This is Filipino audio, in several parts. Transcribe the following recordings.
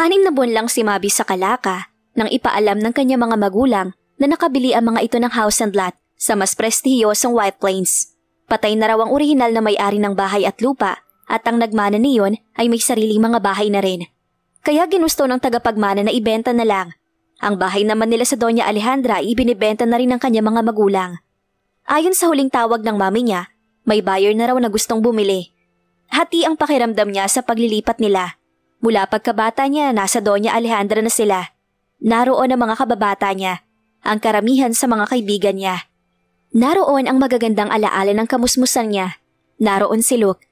6 na buwan lang si Mabi sa Calacca nang ipaalam ng kanyang mga magulang na nakabili ang mga ito ng house and lot sa mas prestihiyosong White Plains. Patay na raw ang orihinal na may-ari ng bahay at lupa at ang nagmana niyon ay may sariling mga bahay na rin. Kaya ginusto ng tagapagmana na ibenta na lang. Ang bahay naman nila sa Doña Alejandra ay ibinibenta na rin ng kanyang mga magulang. Ayon sa huling tawag ng mami niya, may buyer na raw na gustong bumili. Hati ang pakiramdam niya sa paglilipat nila. Mula pagkabata niya, nasa Doña Alejandra na sila. Naroon ang mga kababata niya, ang karamihan sa mga kaibigan niya. Naroon ang magagandang alaala ng kamusmusan niya. Naroon si Luke.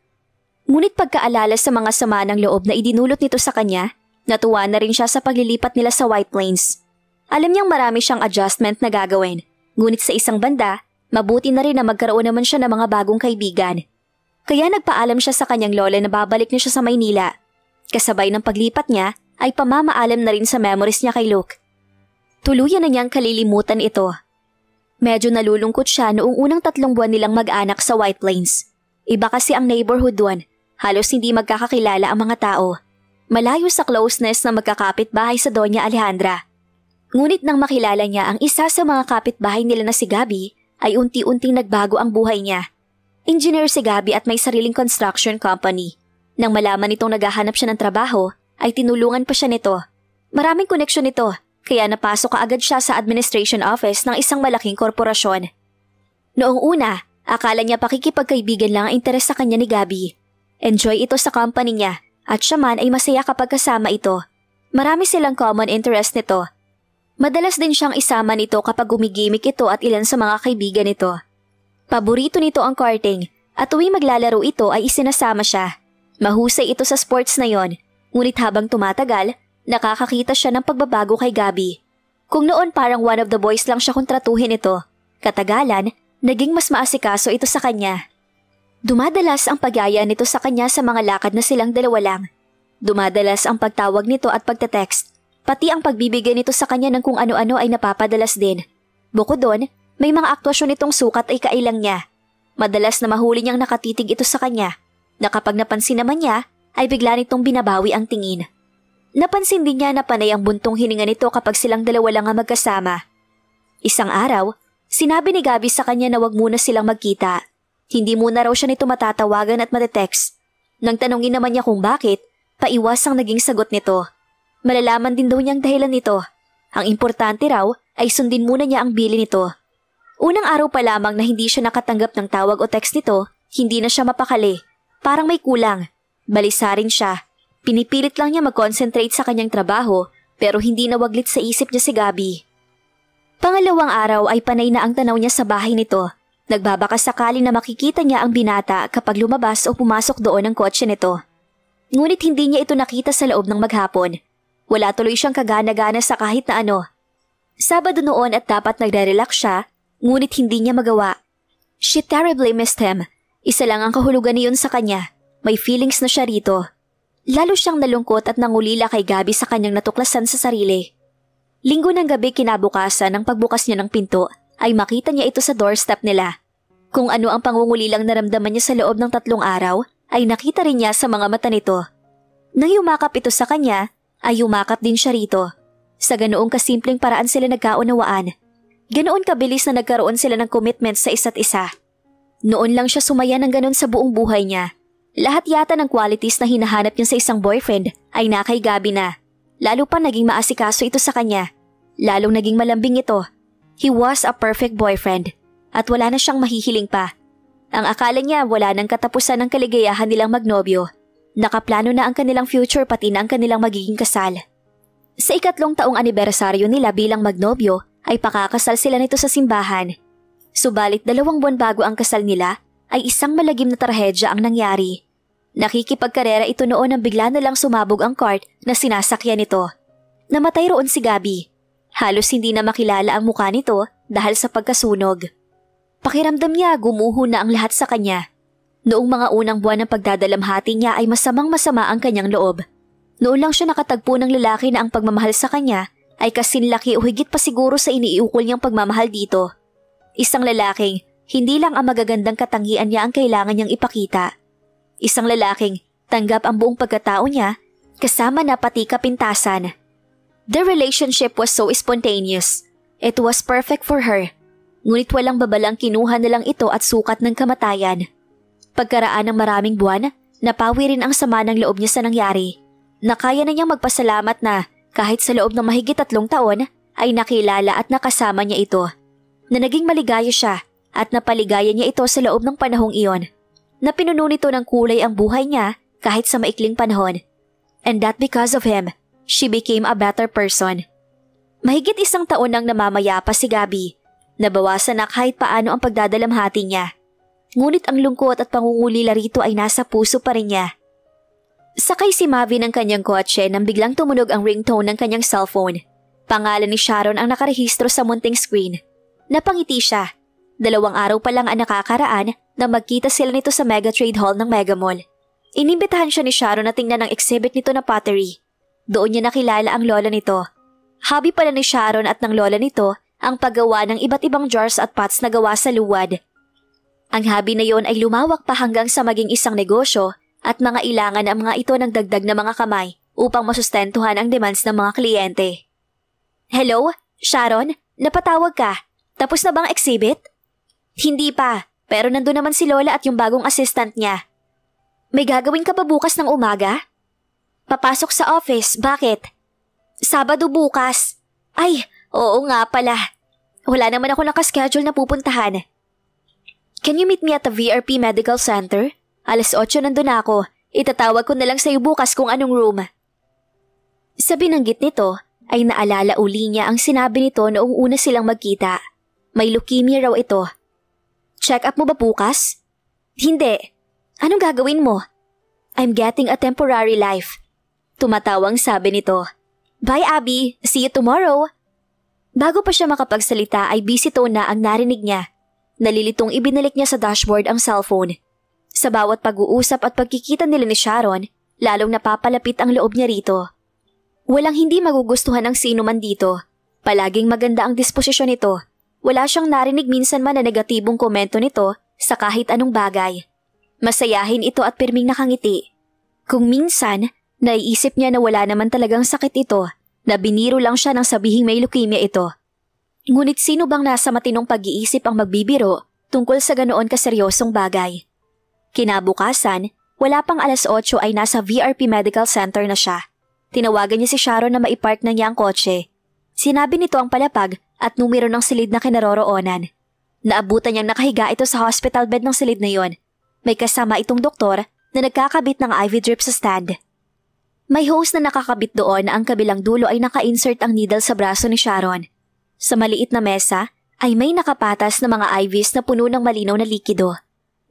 Ngunit pagkaalala sa mga sama ng loob na idinulot nito sa kanya, natuwa na rin siya sa paglilipat nila sa White Plains. Alam niyang marami siyang adjustment na gagawin, ngunit sa isang banda, mabuti na rin na magkaroon naman siya ng mga bagong kaibigan. Kaya nagpaalam siya sa kanyang lola na babalik na siya sa Maynila. Kasabay ng paglipat niya ay pamamaalam na rin sa memories niya kay Luke. Tuluyan na niyang kalilimutan ito. Medyo nalulungkot siya noong unang 3 buwan nilang mag-anak sa White Plains. Iba kasi ang neighborhood doon, halos hindi magkakakilala ang mga tao. Malayo sa closeness na magkakapit-bahay sa Doña Alejandra. Ngunit nang makilala niya ang isa sa mga kapitbahay nila na si Gabi, ay unti-unting nagbago ang buhay niya. Engineer si Gabi at may sariling construction company. Nang malaman nitong naghahanap siya ng trabaho, ay tinulungan pa siya nito. Maraming koneksyon nito, kaya napasok kaagad siya sa administration office ng isang malaking korporasyon. Noong una, akala niya pakikipagkaibigan lang ang interes sa kanya ni Gabi. Enjoy ito sa company niya at siya man ay masaya kapag kasama ito. Marami silang common interest nito. Madalas din siyang isama nito kapag gumigimik ito at ilan sa mga kaibigan nito. Paborito nito ang karting at tuwing maglalaro ito ay isinasama siya. Mahusay ito sa sports na yon, ngunit habang tumatagal, nakakakita siya ng pagbabago kay Gabi. Kung noon parang one of the boys lang siya kontratuhin ito, katagalan, naging mas maasikaso ito sa kanya. Dumadalas ang pagyaya nito sa kanya sa mga lakad na silang dalawa lang. Dumadalas ang pagtawag nito at pagte-text. Pati ang pagbibigay nito sa kanya ng kung ano-ano ay napapadalas din. Bukod doon, may mga aktwasyon nitong sukat ay kailang niya. Madalas na mahuli niyang nakatitig ito sa kanya, na kapag napansin naman niya, ay bigla nitong binabawi ang tingin. Napansin din niya na panay ang buntong hininga nito kapag silang dalawa lang ang magkasama. Isang araw, sinabi ni Gabi sa kanya na wag muna silang magkita. Hindi muna raw siya nito matatawagan at matetext. Nang tanongin naman niya kung bakit, paiwas ang naging sagot nito. Malalaman din daw niyang dahilan nito. Ang importante raw ay sundin muna niya ang bili nito. Unang araw pa lamang na hindi siya nakatanggap ng tawag o text nito, hindi na siya mapakali. Parang may kulang. Balisa rin siya. Pinipilit lang niya mag-concentrate sa kanyang trabaho pero hindi nawaglit sa isip niya si Gabi. Pangalawang araw ay panay na ang tanaw niya sa bahay nito. Nagbabaka sakali na makikita niya ang binata kapag lumabas o pumasok doon ang kotse nito. Ngunit hindi niya ito nakita sa loob ng maghapon. Wala tuloy siyang kagana-gana sa kahit na ano. Sabado noon at dapat nagre-relax siya, ngunit hindi niya magawa. She terribly missed him. Isa lang ang kahulugan niyon sa kanya. May feelings na siya rito. Lalo siyang nalungkot at nangulila kay Gabi sa kanyang natuklasan sa sarili. Linggo ng gabi kinabukasan ng pagbukas niya ng pinto ay makita niya ito sa doorstep nila. Kung ano ang pangungulilang naramdaman niya sa loob ng 3 araw ay nakita rin niya sa mga mata nito. Nang yumakap ito sa kanya, ay yumakap din siya rito. Sa ganoong kasimpleng paraan sila nagkaunawaan. Ganoon kabilis na nagkaroon sila ng commitment sa isa't isa. Noon lang siya sumaya ng ganon sa buong buhay niya. Lahat yata ng qualities na hinahanap niya sa isang boyfriend ay nakay Gabi na. Lalo pa naging maasikaso ito sa kanya. Lalong naging malambing ito. He was a perfect boyfriend. At wala na siyang mahihiling pa. Ang akala niya wala nang katapusan ng kaligayahan nilang magnobyo. Nakaplano na ang kanilang future pati na ang kanilang magiging kasal. Sa 3 taong anibersaryo nila bilang magnobyo ay pakakasal sila nito sa simbahan. Subalit 2 buwan bago ang kasal nila ay isang malagim na trahedya ang nangyari. Nakikipagkarera ito noon nang bigla na lang sumabog ang cart na sinasakyan nito. Namatay roon si Gabi. Halos hindi na makilala ang mukha nito dahil sa pagkasunog. Pakiramdam niya gumuho na ang lahat sa kanya. Noong mga unang buwan ng pagdadalamhati niya ay masamang-masama ang kanyang loob. Noon lang siya nakatagpo ng lalaki na ang pagmamahal sa kanya ay kasinlaki o higit pa siguro sa iniiukol niyang pagmamahal dito. Isang lalaking hindi lang ang magagandang katangian niya ang kailangan niyang ipakita. Isang lalaking tanggap ang buong pagkatao niya kasama na pati kapintasan. The relationship was so spontaneous. It was perfect for her. Ngunit walang babalang kinuha na lang ito at sukat ng kamatayan. Pagkaraan ng maraming buwan, napawi rin ang sama ng loob niya sa nangyari. Nakaya na niyang magpasalamat na kahit sa loob ng mahigit 3 taon ay nakilala at nakasama niya ito. Na naging maligaya siya at napaligaya niya ito sa loob ng panahong iyon. Na pinuno nito ng kulay ang buhay niya kahit sa maikling panahon. And that because of him, she became a better person. Mahigit 1 taon nang namamaya pa si Gabby. Nabawasan na kahit paano ang pagdadalamhati niya. Ngunit ang lungkot at pangungulila rito ay nasa puso pa rin niya. Sakay si Mavi ng kanyang kotse nang biglang tumunog ang ringtone ng kanyang cellphone. Pangalan ni Sharon ang nakarehistro sa munting screen. Napangiti siya. 2 araw pa lang ang nakakaraan na magkita sila nito sa Mega Trade Hall ng Mega Mall. Inimbitahan siya ni Sharon na tingnan ang exhibit nito na pottery. Doon niya nakilala ang lola nito. Hobby pala ni Sharon at ng lola nito ang paggawa ng iba't ibang jars at pots na gawa sa luwad. Ang hobby na yon ay lumawak pa hanggang sa maging isang negosyo at mga ilangan ang mga ito ng dagdag na mga kamay upang masustentuhan ang demands ng mga kliyente. Hello? Sharon? Napatawag ka? Tapos na bang exhibit? Hindi pa, pero nandun naman si Lola at yung bagong assistant niya. May gagawin ka pa bukas ng umaga? Papasok sa office, bakit? Sabado bukas. Ay, oo nga pala. Wala naman ako nakaschedule na pupuntahan. Can you meet me at the VRP Medical Center? 8:00 nandun ako. Itatawag ko na lang sa'yo bukas kung anong room. Sa binanggit nito, ay naalala uli niya ang sinabi nito noong una silang magkita. May leukemia raw ito. Check up mo ba bukas? Hindi. Anong gagawin mo? I'm getting a temporary life. Tumatawang sabi nito. Bye Abby, see you tomorrow. Bago pa siya makapagsalita ay busy tone na ang narinig niya. Nalilitong ibinalik niya sa dashboard ang cellphone. Sa bawat pag-uusap at pagkikita nila ni Sharon, lalong napapalapit ang loob niya rito. Walang hindi magugustuhan ng sino man dito. Palaging maganda ang disposisyon nito. Wala siyang narinig minsan man na negatibong komento nito sa kahit anong bagay. Masayahin ito at pirming nakangiti. Kung minsan, naiisip niya na wala naman talagang sakit ito, na biniro lang siya nang sabihing may leukemia ito. Ngunit sino bang nasa matinong pag-iisip ang magbibiro tungkol sa ganoon kaseryosong bagay? Kinabukasan, wala pang 8:00 ay nasa VRP Medical Center na siya. Tinawagan niya si Sharon na maipark na niya ang kotse. Sinabi nito ang palapag at numero ng silid na kinaroroonan. Naabutan niyang nakahiga ito sa hospital bed ng silid na yon. May kasama itong doktor na nagkakabit ng IV drip sa stand. May hose na nakakabit doon na ang kabilang dulo ay naka-insert ang needle sa braso ni Sharon. Sa maliit na mesa ay may nakapatas na mga IVs na puno ng malinaw na likido.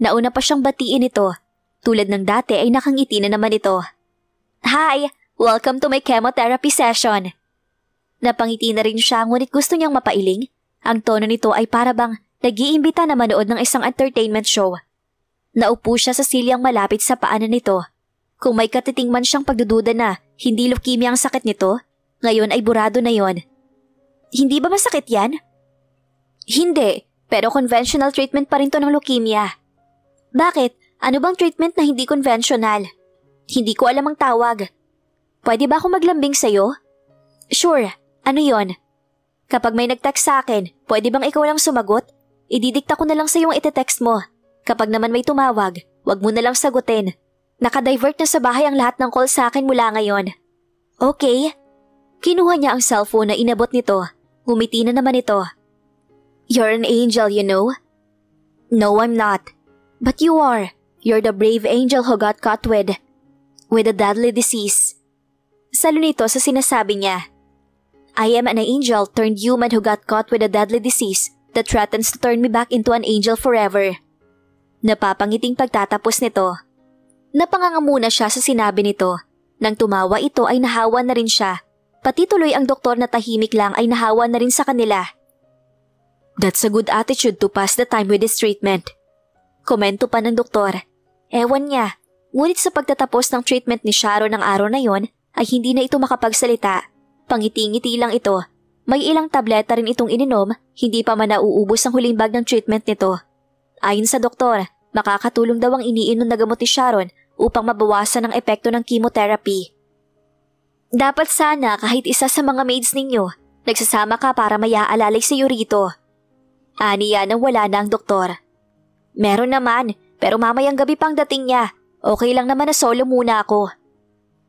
Nauna pa siyang batiin ito. Tulad ng dati ay nakangiti na naman ito. Hi! Welcome to my chemotherapy session! Napangiti na rin siya ngunit gusto niyang mapailing. Ang tono nito ay para bang nag-iimbita na manood ng isang entertainment show. Naupo siya sa silyang malapit sa paanan nito. Kung may katiting man siyang pagdududa na hindi leukemia ang sakit nito, ngayon ay burado na yon. Hindi ba masakit yan? Hindi, pero conventional treatment pa rin to ng leukemia. Bakit? Ano bang treatment na hindi conventional? Hindi ko alam ang tawag. Pwede ba ako maglambing sa'yo? Sure, ano yon? Kapag may nag-text sa akin, pwede bang ikaw lang sumagot? Ididikta ko na lang sa'yo ang ite-text mo. Kapag naman may tumawag, wag mo na lang sagutin. Nakadivert na sa bahay ang lahat ng call sa akin mula ngayon. Okay. Kinuha niya ang cellphone na inabot nito. Humiti na naman ito. You're an angel, you know? No, I'm not. But you are. You're the brave angel who got caught with a deadly disease. Salo nito sa sinasabi niya. I am an angel turned human who got caught with a deadly disease that threatens to turn me back into an angel forever. Napapangiting pagtatapos nito. Napangangamuna siya sa sinabi nito. Nang tumawa ito ay nahawa na rin siya. Pati tuloy ang doktor na tahimik lang ay nahawa na rin sa kanila. That's a good attitude to pass the time with this treatment. Komento pa ng doktor. Ewan niya. Ngunit sa pagtatapos ng treatment ni Sharon ng araw na yon ay hindi na ito makapagsalita. Pangiti-ngiti lang ito. May ilang tableta rin itong ininom, hindi pa man nauubos ang huling bag ng treatment nito. Ayon sa doktor, makakatulong daw ang iniinom na gamot ni Sharon upang mabawasan ang epekto ng chemotherapy. Dapat sana kahit isa sa mga maids ninyo, nagsasama ka para mayaalalay sa iyo rito. Aniya nang wala na ang doktor. Meron naman, pero mamayang gabi pang dating niya. Okay lang naman na solo muna ako.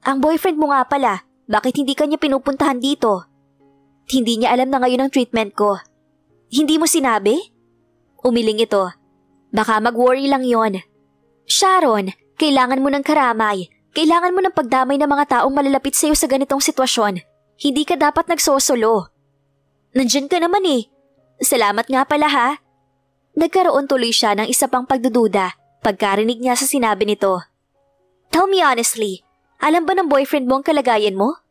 Ang boyfriend mo nga pala, bakit hindi kanya pinupuntahan dito? Hindi niya alam na ngayon ang treatment ko. Hindi mo sinabi? Umiling ito. Baka mag-worry lang yon. Sharon, kailangan mo ng karamay. Kailangan mo ng pagdamay ng mga taong malalapit sa iyo sa ganitong sitwasyon. Hindi ka dapat nagsosolo. Nandyan ka naman eh. Salamat nga pala ha. Nagkaroon tuloy siya ng isa pang pagdududa pagkarinig niya sa sinabi nito. Tell me honestly, alam ba ng boyfriend mo ang kalagayan mo?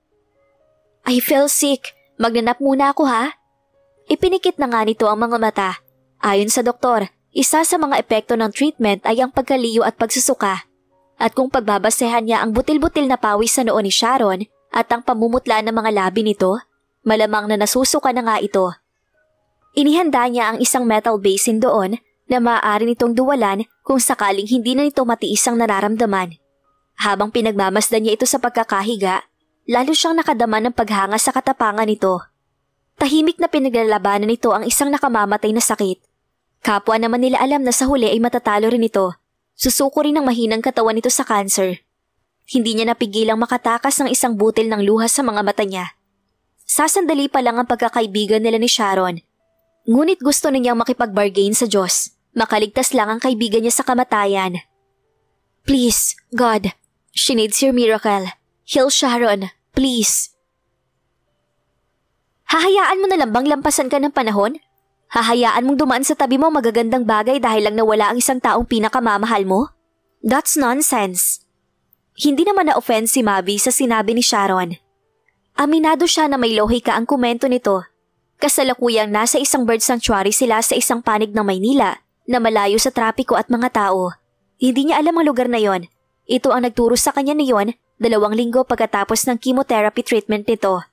I feel sick. Magnanap muna ako ha. Ipinikit na nga nito ang mga mata. Ayon sa doktor, isa sa mga epekto ng treatment ay ang pagkaliyo at pagsusuka. At kung pagbabasehan niya ang butil-butil na pawis sa noo ni Sharon at ang pamumutla ng mga labi nito, malamang na nasusuka na nga ito. Inihanda niya ang isang metal basin doon na maaari nitong duwalan kung sakaling hindi na nito matiis ang nararamdaman. Habang pinagmamasdan niya ito sa pagkakahiga, lalo siyang nakadama ng paghanga sa katapangan nito. Tahimik na pinaglalabanan nito ang isang nakamamatay na sakit. Kapwa naman nila alam na sa huli ay matatalo rin ito. Susuko rin ang mahinang katawan nito sa cancer. Hindi niya napigilang makatakas ng isang butil ng luha sa mga mata niya. Sasandali pa lang ang pagkakaibigan nila ni Sharon. Ngunit gusto niyang makipag-bargain sa Diyos. Makaligtas lang ang kaibigan niya sa kamatayan. Please, God, she needs your miracle. Heal Sharon, please. Hahayaan mo na lang bang lampasan ka ng panahon? Hahayaan mong dumaan sa tabi mo magagandang bagay dahil lang nawala ang isang taong pinakamamahal mo? That's nonsense. Hindi naman na-offend si Mavi sa sinabi ni Sharon. Aminado siya na may lohika ang komento nito. Kasalukuyang nasa isang bird sanctuary sila sa isang panig ng Maynila na malayo sa trapiko at mga tao. Hindi niya alam ang lugar na yon. Ito ang nagturo sa kanya niyon 2 linggo pagkatapos ng chemotherapy treatment nito.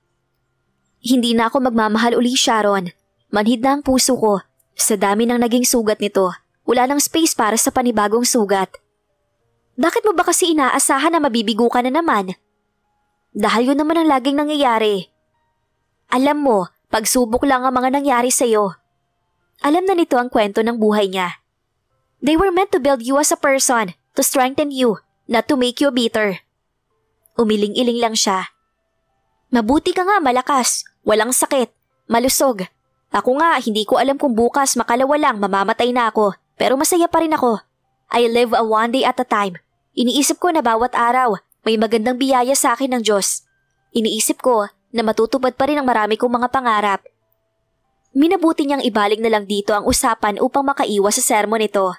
Hindi na ako magmamahal uli, Sharon. Manhid na ang puso ko. Sa dami ng naging sugat nito, wala nang space para sa panibagong sugat. Bakit mo ba kasi inaasahan na mabibigo ka na naman? Dahil yun naman ang laging nangyayari. Alam mo, pagsubok lang ang mga nangyari sa'yo. Alam na nito ang kwento ng buhay niya. They were meant to build you as a person, to strengthen you, not to make you bitter. Umiling-iling lang siya. Mabuti ka nga, malakas, walang sakit, malusog. Ako nga, hindi ko alam kung bukas makalawa lang mamamatay na ako, pero masaya pa rin ako. I live a one day at a time. Iniisip ko na bawat araw, may magandang biyaya sa akin ng Diyos. Iniisip ko na matutupad pa rin ang marami kong mga pangarap. Minabuti niyang ibaling na lang dito ang usapan upang makaiwas sa sermon nito.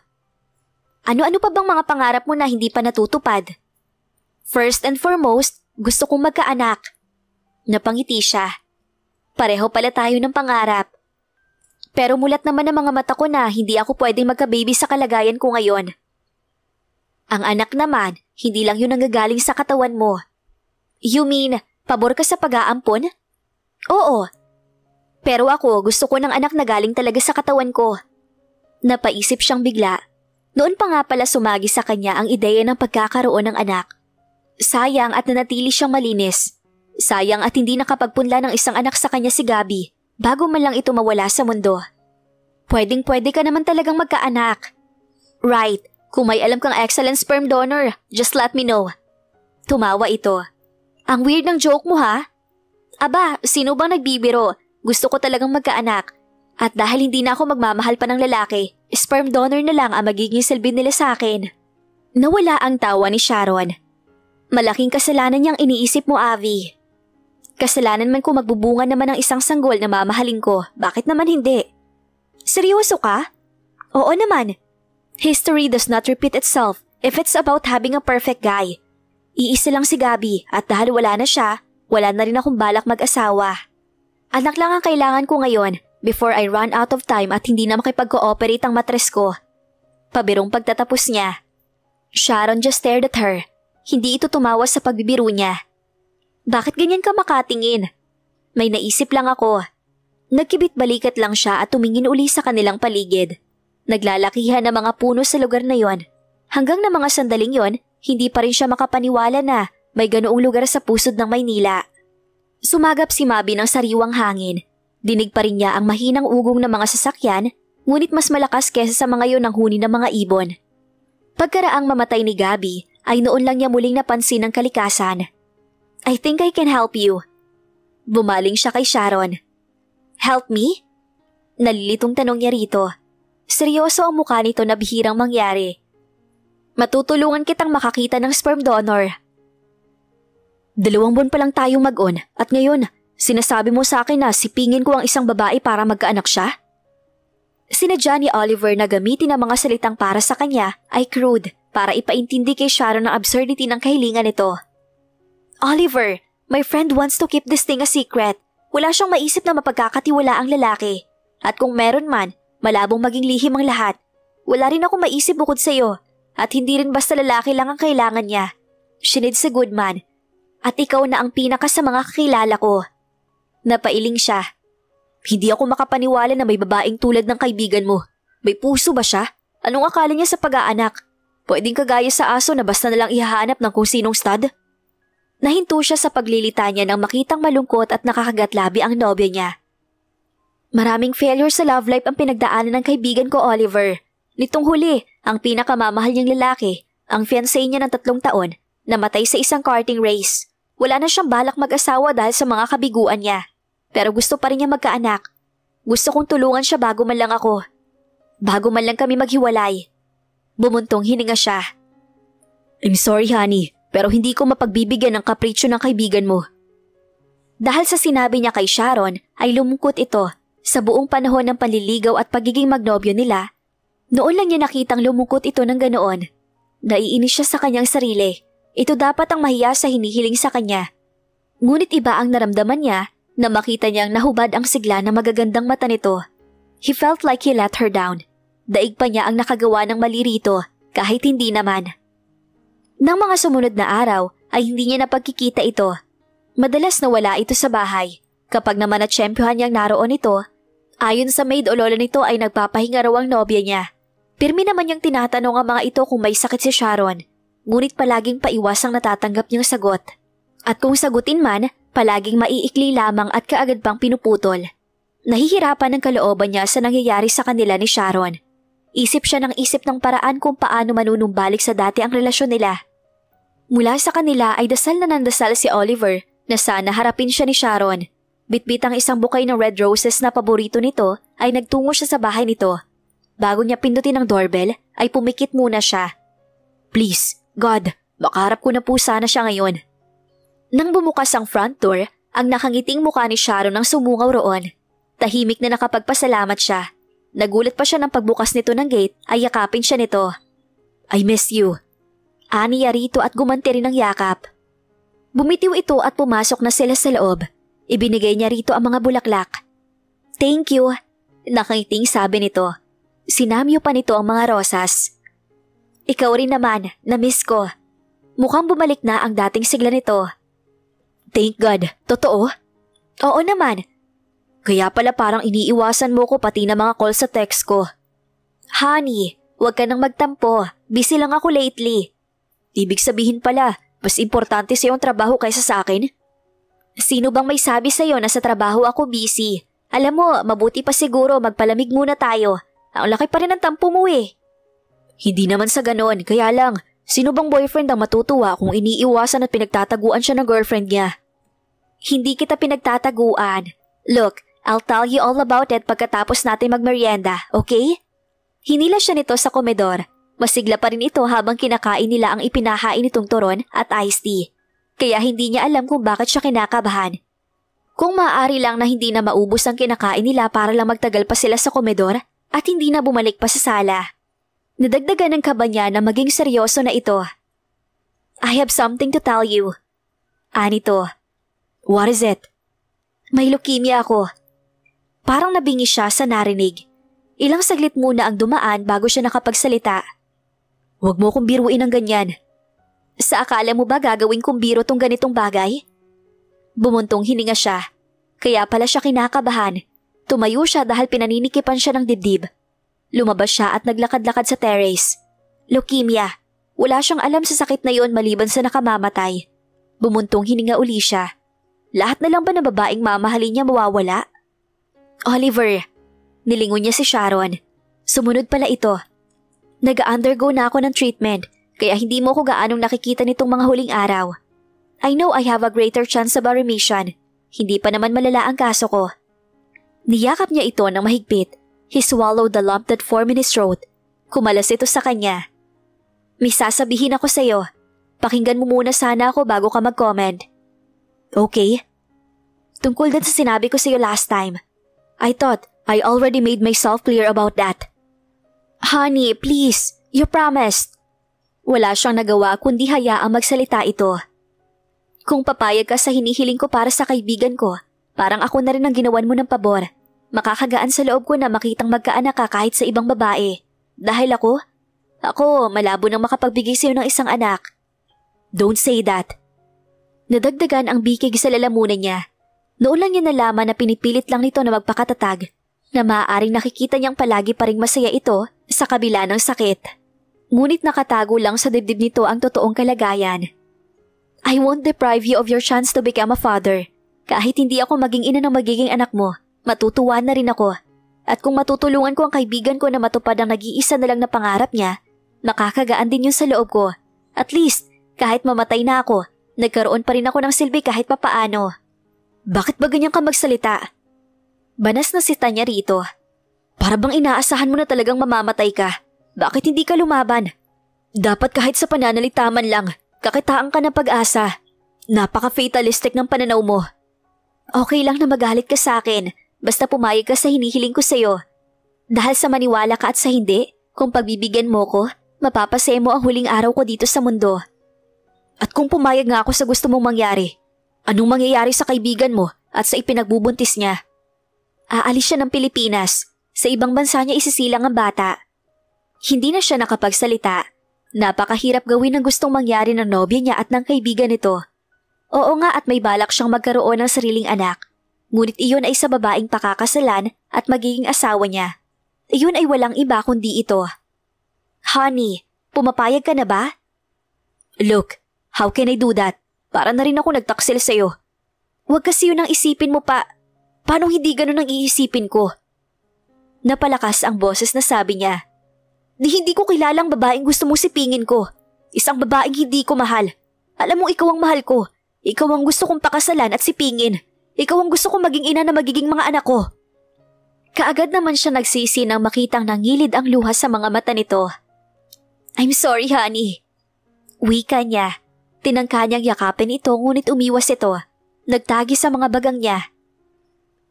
Ano-ano pa bang mga pangarap mo na hindi pa natutupad? First and foremost, gusto kong magkaanak. Napangiti siya. Pareho pala tayo ng pangarap. Pero mulat naman ang mga mata ko na hindi ako pwedeng magka-baby sa kalagayan ko ngayon. Ang anak naman, hindi lang yun nanggagaling sa katawan mo. You mean, pabor ka sa pag-aampon? Oo. Pero ako, gusto ko ng anak na galing talaga sa katawan ko. Napaisip siyang bigla. Noon pa nga pala sumagi sa kanya ang ideya ng pagkakaroon ng anak. Sayang at nanatili siyang malinis. Sayang at hindi nakapagpunla ng isang anak sa kanya si Gabi bago man lang ito mawala sa mundo. Pwedeng-pwede ka naman talagang magkaanak. Right, kung may alam kang excellent sperm donor, just let me know. Tumawa ito. Ang weird ng joke mo ha? Aba, sino bang nagbibiro? Gusto ko talagang magkaanak. At dahil hindi na ako magmamahal pa ng lalaki, sperm donor na lang ang magiging silbi nila sa akin. Nawala ang tawa ni Sharon. Malaking kasalanan niyang iniisip mo, Avi. Kasalanan man kung magbubunga naman ng isang sanggol na mamahalin ko, bakit naman hindi? Seryoso ka? Oo naman. History does not repeat itself if it's about having a perfect guy. Iisa lang si Gabi at dahil wala na siya, wala na rin akong balak mag-asawa. Anak lang ang kailangan ko ngayon before I run out of time at hindi na makipag-cooperate ang matres ko. Pabirong pagtatapos niya. Sharon just stared at her. Hindi ito tumawa sa pagbibiro niya. Bakit ganyan ka makatingin? May naisip lang ako. Nagkibit balikat lang siya at tumingin uli sa kanilang paligid. Naglalakihan ang mga puno sa lugar na yon. Hanggang na mga sandaling yon, hindi pa rin siya makapaniwala na may ganoong lugar sa pusod ng Maynila. Sumagap si Mabi ng sariwang hangin. Dinig pa rin niya ang mahinang ugong ng mga sasakyan, ngunit mas malakas kesa sa mga yon ang huni ng mga ibon. Pagkaraang mamatay ni Gabby, ay noon lang niya muling napansin ang kalikasan. I think I can help you. Bumaling siya kay Sharon. Help me? Nalilitong tanong niya rito. Seryoso ang mukha nito na bihirang mangyari. Matutulungan kitang makakita ng sperm donor. 2 buwan pa lang tayong mag-on at ngayon, sinasabi mo sa akin na sipingin ko ang isang babae para magkaanak siya? Sinadya ni Oliver na gamitin ang mga salitang para sa kanya ay crude para ipaintindi kay Sharon ang absurdity ng kahilingan nito. Oliver, my friend wants to keep this thing a secret. Wala siyang maisip na mapagkakatiwala ang lalaki. At kung meron man, malabong maging lihim ang lahat. Wala rin ako maisip bukod sa iyo. At hindi rin basta lalaki lang ang kailangan niya. She needs a good man. At ikaw na ang pinaka sa mga kakilala ko. Napailing siya. Hindi ako makapaniwala na may babaeng tulad ng kaibigan mo. May puso ba siya? Anong akala niya sa pag-aanak? Pwedeng kagaya sa aso na basta nalang ihahanap ng kung sinong stud? Nahinto siya sa paglilita niya nang makitang malungkot at nakakagatlabi ang nobya niya. Maraming failure sa love life ang pinagdaanan ng kaibigan ko, Oliver. Nitong huli, ang pinakamamahal niyang lalaki, ang fiancé niya ng 3 taon, namatay sa isang karting race. Wala na siyang balak mag-asawa dahil sa mga kabiguan niya. Pero gusto pa rin niya magkaanak. Gusto kong tulungan siya bago man lang ako. Bago man lang kami maghiwalay. Bumuntong hininga siya. I'm sorry, honey, pero hindi ko mapagbibigyan ng kapritsyo ng kaibigan mo. Dahil sa sinabi niya kay Sharon, ay lumungkot ito sa buong panahon ng panliligaw at pagiging magnobyo nila. Noon lang niya nakitang lumungkot ito ng ganoon. Naiinis siya sa kanyang sarili. Ito dapat ang mahiya sa hinihiling sa kanya. Ngunit iba ang naramdaman niya na makita niyang nahubad ang sigla ng magagandang mata nito. He felt like he let her down. Daig pa niya ang nakagawa ng mali rito kahit hindi naman. Nang mga sumunod na araw ay hindi niya napagkikita ito. Madalas nawala ito sa bahay. Kapag naman natsyempohan niyang naroon ito, ayon sa maid o lola nito ay nagpapahinga raw ang nobya niya. Pirmi naman niyang tinatanong ang mga ito kung may sakit si Sharon. Ngunit palaging paiwasang natatanggap niyang sagot. At kung sagutin man, palaging maiikli lamang at kaagad pang pinuputol. Nahihirapan ang kalooban niya sa nangyayari sa kanila ni Sharon. Isip siya ng isip ng paraan kung paano manunumbalik sa dati ang relasyon nila. Mula sa kanila ay dasal na nandasal si Oliver na sana harapin siya ni Sharon. Bitbit ang isang bukay ng red roses na paborito nito ay nagtungo siya sa bahay nito. Bago niya pindutin ang doorbell ay pumikit muna siya. Please, God, makaharap ko na po sana siya ngayon. Nang bumukas ang front door, ang nakangiting mukha ni Sharon ang sumungaw roon. Tahimik na nakapagpasalamat siya. Nagulat pa siya ng pagbukas nito ng gate ay yakapin siya nito. I miss you. Ani niya rito at gumanti rin ng yakap. Bumitiw ito at pumasok na sila sa loob. Ibinigay niya rito ang mga bulaklak. Thank you. Nakangiting sabi nito. Sinamyo pa nito ang mga rosas. Ikaw rin naman, na-miss ko. Mukhang bumalik na ang dating sigla nito. Thank God, totoo? Oo naman. Kaya pala parang iniiwasan mo ko pati na mga call sa text ko. Honey, huwag ka nang magtampo. Busy lang ako lately. Ibig sabihin pala, mas importante sa'yo ang trabaho kaysa sa akin? Sino bang may sabi sa'yo na sa trabaho ako busy? Alam mo, mabuti pa siguro magpalamig muna tayo. Ang laki pa rin ng tampo mo eh. Hindi naman sa ganon, kaya lang, sino bang boyfriend ang matutuwa kung iniiwasan at pinagtataguan siya ng girlfriend niya? Hindi kita pinagtataguan. Look, I'll tell you all about it pagkatapos natin magmerienda, okay? Hinila siya nito sa komedor. Masigla pa rin ito habang kinakain nila ang ipinahain nitong turon at iced tea. Kaya hindi niya alam kung bakit siya kinakabahan. Kung maaari lang na hindi na maubos ang kinakain nila para lang magtagal pa sila sa komedor at hindi na bumalik pa sa sala. Nadagdagan ng kaba niya na maging seryoso na ito. I have something to tell you. Anito. What is it? May leukemia ako. Parang nabingi siya sa narinig. Ilang saglit muna ang dumaan bago siya nakapagsalita. Huwag mo kong biruin ng ganyan. Sa akala mo ba gagawin kong biro tong ganitong bagay? Bumuntong hininga siya. Kaya pala siya kinakabahan. Tumayo siya dahil pinaninikipan siya ng dibdib. Lumabas siya at naglakad-lakad sa terrace. Leukemia. Wala siyang alam sa sakit na yon maliban sa nakamamatay. Bumuntong hininga uli siya. Lahat na lang ba na babaeng mamahalin niya mawawala? Oliver, nilingon niya si Sharon. Sumunod pala ito. Nag-undergo na ako ng treatment, kaya hindi mo ko gaanong nakikita nitong mga huling araw. I know I have a greater chance of a remission. Hindi pa naman malala ang kaso ko. Niyakap niya ito ng mahigpit. He swallowed the lump that formed in his throat. Kumalas ito sa kanya. May sasabihin ako sa'yo. Pakinggan mo muna sana ako bago ka mag-comment. Okay? Tungkol din sa sinabi ko sa'yo last time. I thought I already made myself clear about that. Honey, please. You promised. Wala siyang nagawa kundi hayaang magsalita ito. Kung papayag ka sa hinihiling ko para sa kaibigan ko, parang ako na rin ang ginawan mo ng pabor. Makakagaan sa loob ko na makitang magkaanak ka kahit sa ibang babae. Dahil ako malabo nang makapagbigay sa'yo ng isang anak. Don't say that. Nadagdagan ang bikig sa lalamunan niya. Noon lang niya nalaman na pinipilit lang nito na magpakatatag, na maaaring nakikita niyang palagi pa ring masaya ito sa kabila ng sakit. Ngunit nakatago lang sa dibdib nito ang totoong kalagayan. I won't deprive you of your chance to become a father. Kahit hindi ako maging ina ng magiging anak mo, matutuwa na rin ako. At kung matutulungan ko ang kaibigan ko na matupad ang nag-iisa na lang na pangarap niya, makakagaan din yun sa loob ko. At least, kahit mamatay na ako, nagkaroon pa rin ako ng silbi kahit papaano. Bakit ba ganyan ka magsalita? Banas na sita niya rito. Para bang inaasahan mo na talagang mamamatay ka? Bakit hindi ka lumaban? Dapat kahit sa pananalita man lang, kakitaan ka ng pag-asa. Napaka-fatalistic ng pananaw mo. Okay lang na magalit ka sa akin, basta pumayag ka sa hinihiling ko sa'yo. Dahil sa maniwala ka at sa hindi, kung pagbibigyan mo ko, mapapasaya mo ang huling araw ko dito sa mundo. At kung pumayag nga ako sa gusto mong mangyari, anong mangyayari sa kaibigan mo at sa ipinagbubuntis niya? Aalis siya ng Pilipinas. Sa ibang bansa niya isisilang ang bata. Hindi na siya nakapagsalita. Napakahirap gawin ang gustong mangyari ng nobya niya at ng kaibigan nito. Oo nga at may balak siyang magkaroon ng sariling anak. Ngunit iyon ay sa babaeng pakakasalan at magiging asawa niya. Iyon ay walang iba kundi ito. Honey, pumapayag ka na ba? Look, how can I do that? Para na rin ako nagtaksil sa'yo. Huwag kasi yun ang isipin mo pa. Paano hindi ganun ang iisipin ko? Napalakas ang boses na sabi niya. Di hindi ko kilalang babaeng gusto mong sipingin ko. Isang babaeng hindi ko mahal. Alam mo ikaw ang mahal ko. Ikaw ang gusto kong pakasalan at sipingin. Ikaw ang gusto kong maging ina na magiging mga anak ko. Kaagad naman siya nagsisi nang makitang nangilid ang luha sa mga mata nito. I'm sorry, honey. Wika niya. Tinangka niyang yakapin ito ngunit umiwas ito. Nagtagi sa mga bagang niya.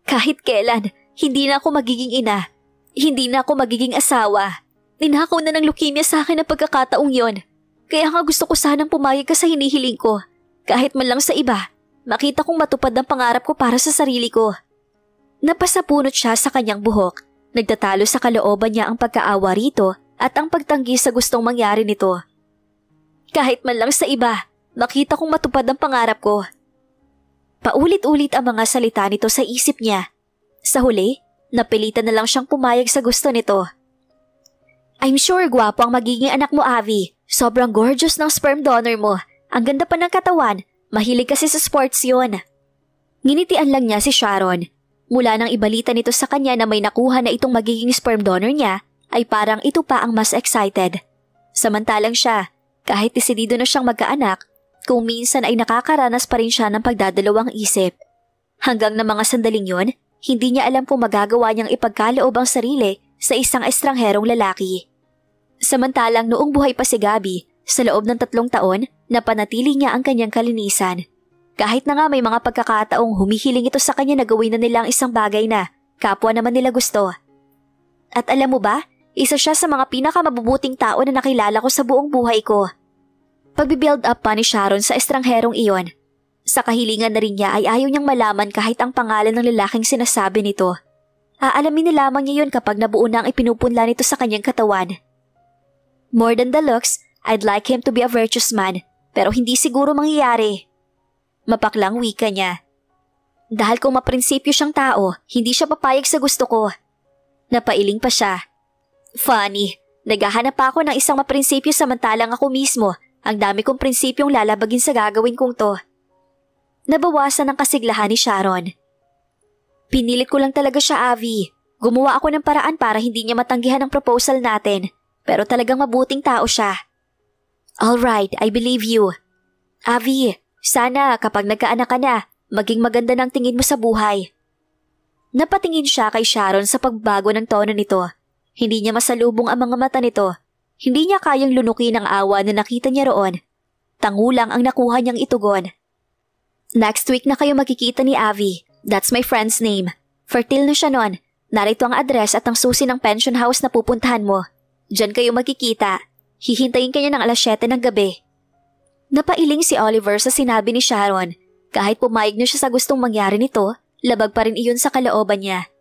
Kahit kailan, hindi na ako magiging ina. Hindi na ako magiging asawa. Ninakaw na ng leukemia sa akin ang pagkakataong yon. Kaya nga gusto ko sanang pumayag ka sa hinihiling ko. Kahit man lang sa iba, makita kong matupad ang pangarap ko para sa sarili ko. Napasapunot siya sa kanyang buhok. Nagtatalo sa kalooban niya ang pagkaawa rito at ang pagtanggi sa gustong mangyari nito. Kahit man lang sa iba, makita kong matupad ang pangarap ko. Paulit-ulit ang mga salita nito sa isip niya. Sa huli, napilitan na lang siyang pumayag sa gusto nito. I'm sure gwapo ang magiging anak mo, Avi. Sobrang gorgeous ng sperm donor mo. Ang ganda pa ng katawan. Mahilig kasi sa sports yun. Nginitian lang niya si Sharon. Mula nang ibalita nito sa kanya na may nakuha na itong magiging sperm donor niya, ay parang ito pa ang mas excited. Samantalang siya, kahit desidido na siyang magkaanak, kung minsan ay nakakaranas pa rin siya ng pagdadalawang isip. Hanggang na mga sandaling yon, hindi niya alam kung magagawa niyang ipagkaloob ang sarili sa isang estrangherong lalaki. Samantalang noong buhay pa si Gabby, sa loob ng 3 taon, napanatili niya ang kanyang kalinisan. Kahit na nga may mga pagkakataong humihiling ito sa kanya na gawin na nila ang isang bagay na kapwa naman nila gusto. At alam mo ba, isa siya sa mga pinakamabubuting tao na nakilala ko sa buong buhay ko. Pagbibuild up pa ni Sharon sa estrangherong iyon. Sa kahilingan na rin niya ay ayaw niyang malaman kahit ang pangalan ng lalaking sinasabi nito. Aalamin na lamang niya yun kapag nabuo na ang ipinupunla nito sa kanyang katawan. More than the looks, I'd like him to be a virtuous man, pero hindi siguro mangyayari. Mapaklang wika niya. Dahil kung maprinsipyo siyang tao, hindi siya papayag sa gusto ko. Napailing pa siya. Funny, naghahanap pa ako ng isang maprinsipyo samantalang ako mismo, ang dami kong prinsipyong lalabagin sa gagawin kong to. Nabawasan ang kasiglahan ni Sharon. Pinilit ko lang talaga siya, Avi. Gumawa ako ng paraan para hindi niya matanggihan ang proposal natin. Pero talagang mabuting tao siya. Alright, I believe you. Avi, sana kapag nagkaanak ka na, maging maganda ng tingin mo sa buhay. Napatingin siya kay Sharon sa pagbago ng tono nito. Hindi niya masalubong ang mga mata nito. Hindi niya kayang lunukin ang awa na nakita niya roon. Tango lang ang nakuha niyang itugon. Next week na kayo magkikita ni Avi. That's my friend's name. Fertile na siya noon. Narito ang address at ang susi ng pension house na pupuntahan mo. Diyan kayo magkikita. Hihintayin ka niya ng 7:00 ng gabi. Napailing si Oliver sa sinabi ni Sharon. Kahit pumayag na siya sa gustong mangyari nito, labag pa rin iyon sa kalooban niya.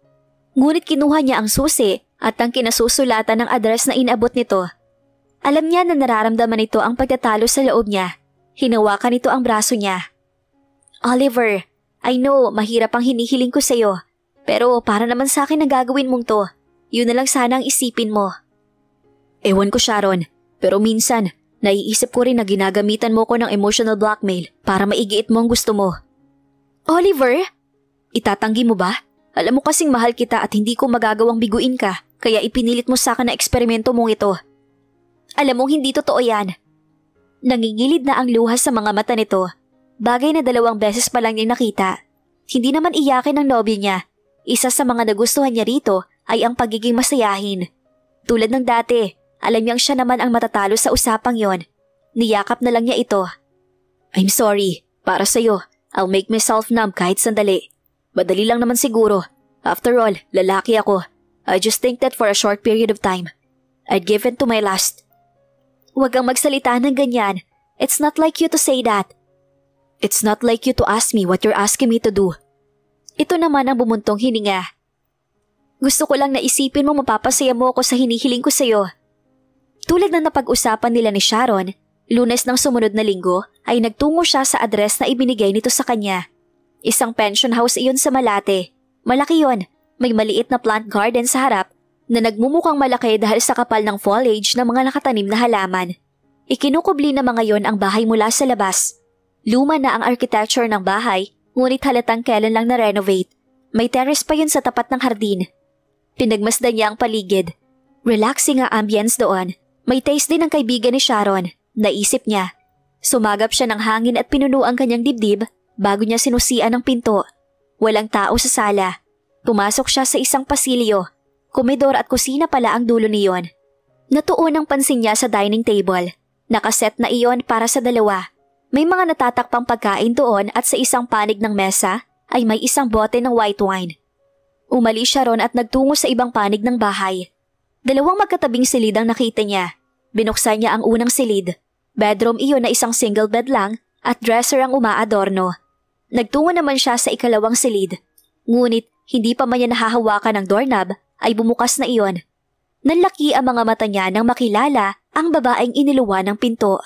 Ngunit kinuha niya ang susi at ang kinasusulatan ng address na inabot nito. Alam niya na nararamdaman nito ang pagtatalo sa loob niya. Hinawakan nito ang braso niya. Oliver, I know mahirap ang hinihiling ko sa'yo. Pero para naman sa akin na gagawin mong to. Yun na lang sana ang isipin mo. Ewan ko, Sharon. Pero minsan, naiisip ko rin na ginagamitan mo ko ng emotional blackmail para maigiit mo ang gusto mo. Oliver? Itatanggi mo ba? Alam mo kasing mahal kita at hindi ko magagawang biguin ka, kaya ipinilit mo sa akin na eksperimento mong ito. Alam mong hindi totoo yan. Nangingilid na ang luha sa mga mata nito. Bagay na 2 beses pa lang niya nakita. Hindi naman iyakin ng nobya niya. Isa sa mga nagustuhan niya rito ay ang pagiging masayahin. Tulad ng dati, alam niyang siya naman ang matatalo sa usapang yon. Niyakap na lang niya ito. I'm sorry. Para sa'yo, I'll make myself numb kahit sandali. Madali lang naman siguro. After all, lalaki ako. I just think that for a short period of time, I'd give in to my lust. Huwag kang magsalita ng ganyan. It's not like you to say that. It's not like you to ask me what you're asking me to do. Ito naman ang bumuntong hininga. Gusto ko lang na isipin mo mapapasaya mo ako sa hinihiling ko sa'yo. Tulad ng napag-usapan nila ni Sharon, Lunes ng sumunod na linggo ay nagtungo siya sa address na ibinigay nito sa kanya. Isang pension house iyon sa Malate. Malaki yon, may maliit na plant garden sa harap na nagmumukhang malaki dahil sa kapal ng foliage ng mga nakatanim na halaman. Ikinukubli na mga yon ang bahay mula sa labas. Luma na ang architecture ng bahay, ngunit halatang kailan lang na-renovate. May terrace pa yun sa tapat ng hardin. Pinagmasdan niya ang paligid. Relaxing ang ambience doon. May taste din ang kaibigan ni Sharon. Naisip niya. Sumagap siya ng hangin at pinuno ang kanyang dibdib bago niya sinusian ang pinto. Walang tao sa sala. Pumasok siya sa isang pasilyo. Komedor at kusina pala ang dulo niyon. Natuon ang pansin niya sa dining table. Nakaset na iyon para sa 2. May mga natatakpang pagkain doon at sa isang panig ng mesa ay may isang bote ng white wine. Umalis siya ron at nagtungo sa ibang panig ng bahay. 2 magkatabing silid ang nakita niya. Binuksan niya ang unang silid. Bedroom iyon na isang single bed lang at dresser ang umaadorno. Nagtungo naman siya sa 2 silid. Ngunit hindi pa man niya nahahawakan ng doorknob ay bumukas na iyon. Nanlaki ang mga mata niya nang makilala ang babaeng iniluwa ng pinto.